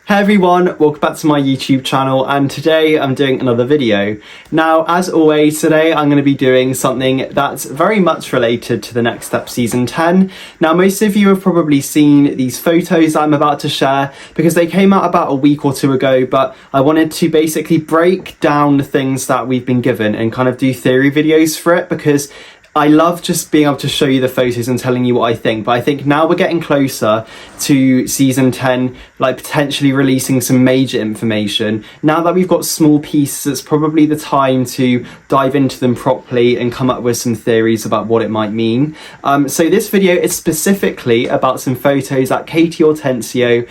Hey everyone, welcome back to my YouTube channel, and today I'm doing another video. Now, as always, today I'm going to be doing something that's very much related to the Next Step Season 10. Now, most of you have probably seen these photos that I'm about to share because they came out about a week or two ago, but I wanted to basically break down the things that we've been given and kind of do theory videos for it, because I love just being able to show you the photos and telling you what I think, but I think now we're getting closer to season 10, like potentially releasing some major information. Now that we've got small pieces, it's probably the time to dive into them properly and come up with some theories about what it might mean. So this video is specifically about some photos that Katie Hortensio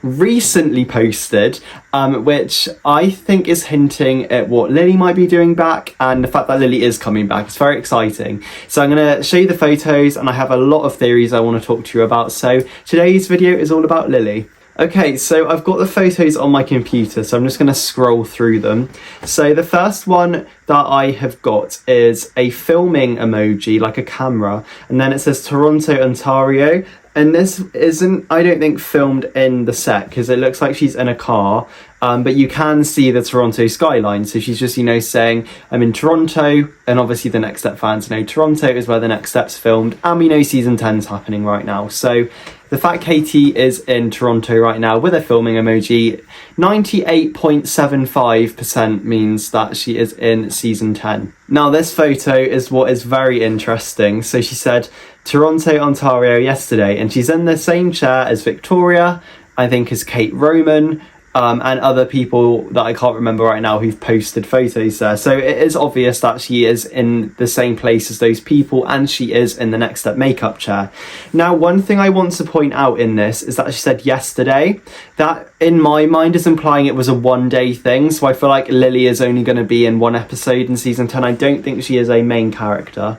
recently posted, which I think is hinting at what Lily might be doing back, and the fact that Lily is coming back. It's very exciting. So I'm going to show you the photos, and I have a lot of theories I want to talk to you about. So today's video is all about Lily. Okay, so I've got the photos on my computer, so I'm just going to scroll through them. So the first one that I have got is a filming emoji, like a camera, and then it says Toronto, Ontario. And this isn't, I don't think, filmed in the set, because it looks like she's in a car, but you can see the Toronto skyline. So she's just, saying, I'm in Toronto, and obviously the Next Step fans know Toronto is where the Next Step's filmed, and we know season 10's happening right now. So the fact Katie is in Toronto right now with a filming emoji, 98.75% means that she is in season 10. Now this photo is what is very interesting. So she said Toronto, Ontario yesterday, and she's in the same chair as Victoria, I think as Kate Roman, and other people that I can't remember right now who've posted photos there. So it is obvious that she is in the same place as those people, and she is in the Next Step makeup chair. Now, one thing I want to point out in this is that she said yesterday. That, in my mind, is implying it was a one-day thing. So I feel like Lily is only going to be in one episode in season 10. I don't think she is a main character.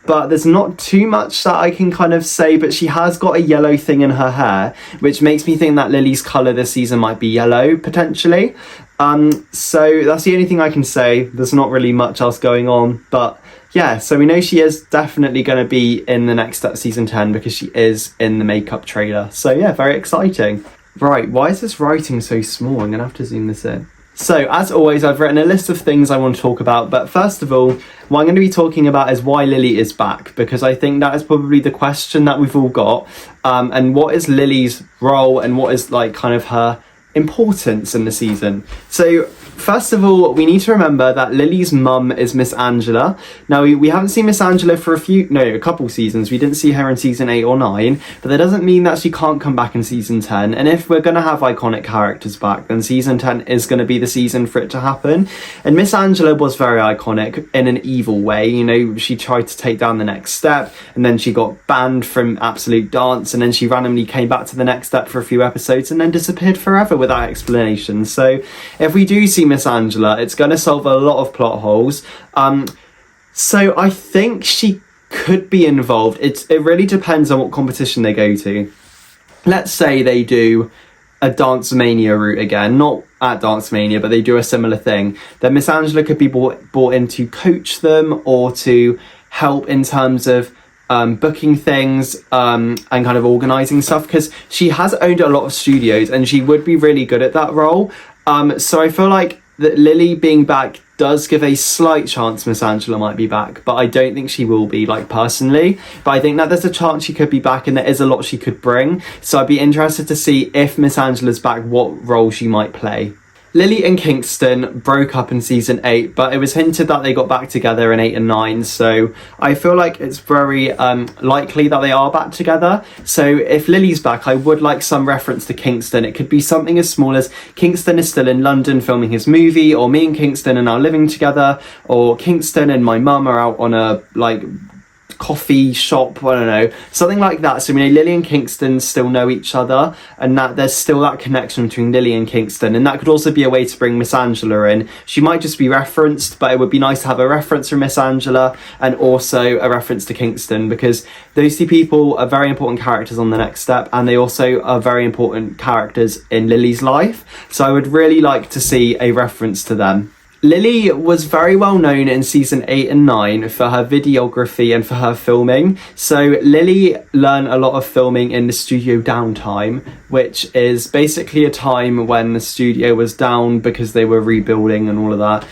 But there's not too much that I can kind of say, but she has got a yellow thing in her hair, which makes me think that Lily's colour this season might be yellow, potentially. So that's the only thing I can say. There's not really much else going on, but yeah, so we know she is definitely going to be in the Next Step season 10 because she is in the makeup trailer. So yeah, very exciting. Right, why is this writing so small? I'm going to have to zoom this in. So, as always, I've written a list of things I want to talk about, but first of all, what I'm going to be talking about is why Lily is back, because I think that is probably the question that we've all got, and what is Lily's role and what is, like, kind of her importance in the season. So, first of all, we need to remember that Lily's mum is Miss Angela. Now, we haven't seen Miss Angela for a couple seasons. We didn't see her in season 8 or 9, but that doesn't mean that she can't come back in season 10. And if we're going to have iconic characters back, then season 10 is going to be the season for it to happen. And Miss Angela was very iconic in an evil way. She tried to take down the Next Step, and then she got banned from Absolute Dance, and then she randomly came back to the Next Step for a few episodes and then disappeared forever without explanation. So if we do see Miss Angela, it's going to solve a lot of plot holes. So I think she could be involved. It really depends on what competition they go to. Let's say they do a Dance Mania route again, not at Dance Mania, but they do a similar thing. Then Miss Angela could be brought in to coach them or to help in terms of booking things and kind of organising stuff, because she has owned a lot of studios and she would be really good at that role. So I feel like that Lily being back does give a slight chance Miss Angela might be back, but I don't think she will be, personally. But I think that there's a chance she could be back, and there is a lot she could bring. So I'd be interested to see if Miss Angela's back, what role she might play. Lily and Kingston broke up in season 8, but it was hinted that they got back together in 8 and 9, so I feel like it's very likely that they are back together. So if Lily's back, I would like some reference to Kingston. It could be something as small as Kingston is still in London filming his movie, or me and Kingston are now living together, or Kingston and my mum are out on a coffee shop, I don't know, something like that. So Lily and Kingston still know each other, and that there's still that connection between Lily and Kingston, and that could also be a way to bring Miss Angela in. She might just be referenced, but it would be nice to have a reference from Miss Angela and also a reference to Kingston, because those two people are very important characters on the Next Step, and they also are very important characters in Lily's life. So I would really like to see a reference to them. Lily was very well known in season 8 and 9 for her videography and for her filming. So Lily learned a lot of filming in the studio downtime, which is basically a time when the studio was down because they were rebuilding and all of that.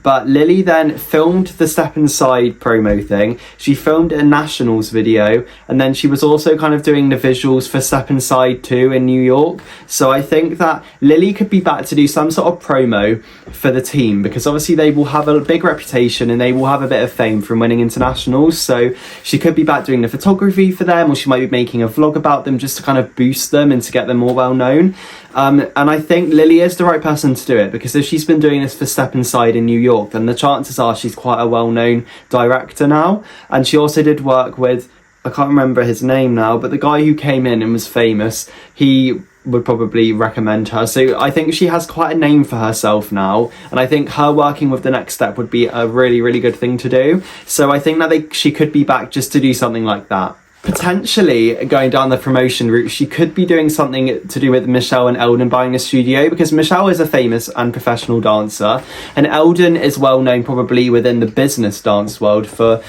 But Lily then filmed the Step Inside promo thing. She filmed a Nationals video, and then she was also kind of doing the visuals for Step Inside 2 in New York. So I think that Lily could be back to do some sort of promo for the team, because obviously they will have a big reputation and they will have a bit of fame from winning internationals. So she could be back doing the photography for them, or she might be making a vlog about them just to kind of boost them and to get them more well known. And I think Lily is the right person to do it, because if she's been doing this for Step Inside in New York, then the chances are she's quite a well-known director now. And she also did work with, I can't remember his name now, but the guy who came in and was famous, he would probably recommend her. So I think she has quite a name for herself now, and I think her working with the Next Step would be a really, really good thing to do. So I think that she could be back just to do something like that. Potentially going down the promotion route, she could be doing something to do with Michelle and Eldon buying a studio, because Michelle is a famous and professional dancer, and Eldon is well known probably within the business dance world for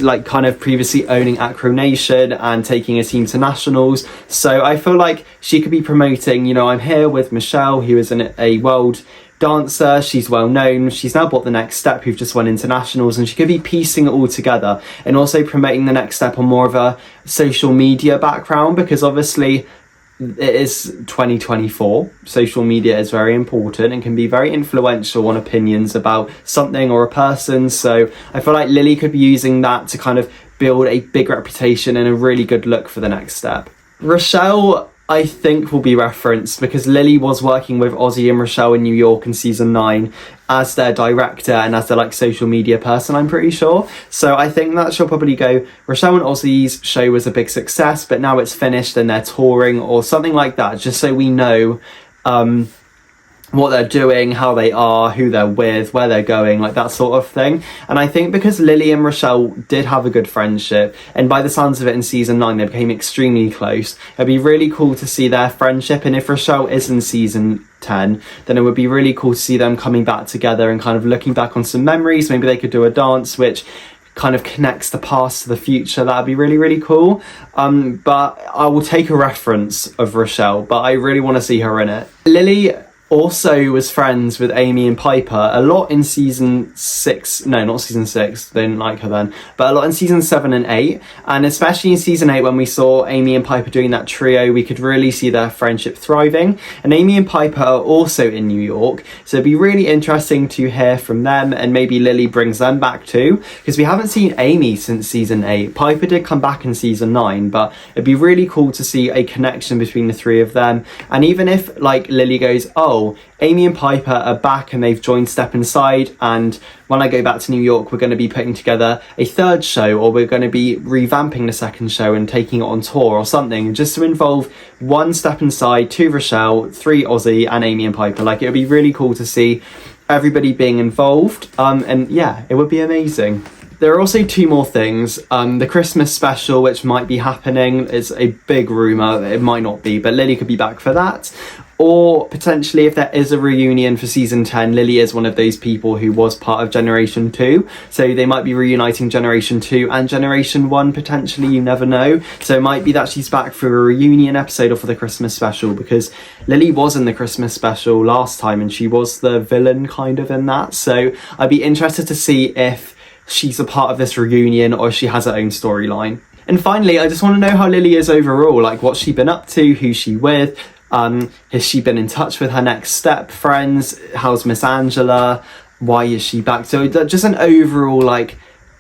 like kind of previously owning Acro Nation and taking a team to nationals. So I feel like she could be promoting, you know, I'm here with Michelle, who is a world dancer, she's well known, she's now bought the Next Step, who've just won internationals, and she could be piecing it all together and also promoting the Next Step on more of a social media background, because obviously it is 2024. Social media is very important and can be very influential on opinions about something or a person. So I feel like Lily could be using that to kind of build a big reputation and a really good look for the Next Step. Rochelle, I think, will be referenced because Lily was working with Ozzy and Rochelle in New York in season 9 as their director and as their like social media person, I'm pretty sure. So I think that she'll probably go, Rochelle and Ozzy's show was a big success, but now it's finished and they're touring or something like that, just so we know what they're doing, how they are, who they're with, where they're going, like that sort of thing. And I think because Lily and Rochelle did have a good friendship, and by the sounds of it in season 9 they became extremely close, it'd be really cool to see their friendship. And if Rochelle is in season 10, then it would be really cool to see them coming back together and kind of looking back on some memories. Maybe they could do a dance which kind of connects the past to the future. That'd be really, really cool. But I will take a reference of Rochelle, but I really want to see her in it. Lily also was friends with Amy and Piper a lot in season 6. No, not season 6. They didn't like her then. But a lot in season 7 and 8. And especially in season 8, when we saw Amy and Piper doing that trio, we could really see their friendship thriving. And Amy and Piper are also in New York. So it'd be really interesting to hear from them. And maybe Lily brings them back too, because we haven't seen Amy since season 8. Piper did come back in season 9, but it'd be really cool to see a connection between the three of them. And even if like Lily goes, oh, Amy and Piper are back and they've joined Step Inside, and when I go back to New York we're going to be putting together a third show, or we're going to be revamping the second show and taking it on tour or something, just to involve 1 Step Inside, 2 Rochelle, 3 Ozzy and Amy and Piper. Like, it would be really cool to see everybody being involved, and yeah, it would be amazing. There are also 2 more things. The Christmas special, which might be happening, is a big rumour. It might not be, but Lily could be back for that. Or potentially, if there is a reunion for season 10, Lily is one of those people who was part of Generation 2. So they might be reuniting Generation 2 and Generation 1, potentially, you never know. So it might be that she's back for a reunion episode or for the Christmas special, because Lily was in the Christmas special last time and she was the villain kind of in that. So I'd be interested to see if she's a part of this reunion or if she has her own storyline. And finally, I just want to know how Lily is overall, like what's she been up to, who's she with, has she been in touch with her Next Step friends, how's Miss Angela, why is she back? So just an overall like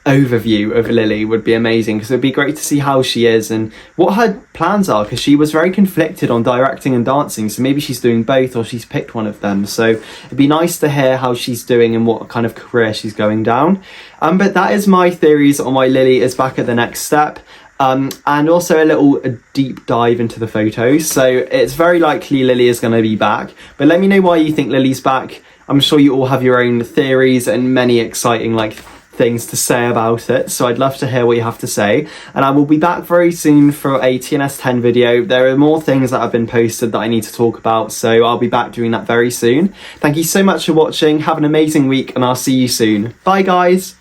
overview of Lily would be amazing, because it would be great to see how she is and what her plans are, because she was very conflicted on directing and dancing, so maybe she's doing both or she's picked one of them. So it'd be nice to hear how she's doing and what kind of career she's going down. But that is my theories on why Lily is back at the Next Step. And also a deep dive into the photos. So it's very likely Lily is going to be back, but let me know why you think Lily's back. I'm sure you all have your own theories and many exciting like things to say about it, so I'd love to hear what you have to say. And I will be back very soon for a TNS10 video. There are more things that have been posted that I need to talk about, so I'll be back doing that very soon. Thank you so much for watching, have an amazing week, and I'll see you soon. Bye guys!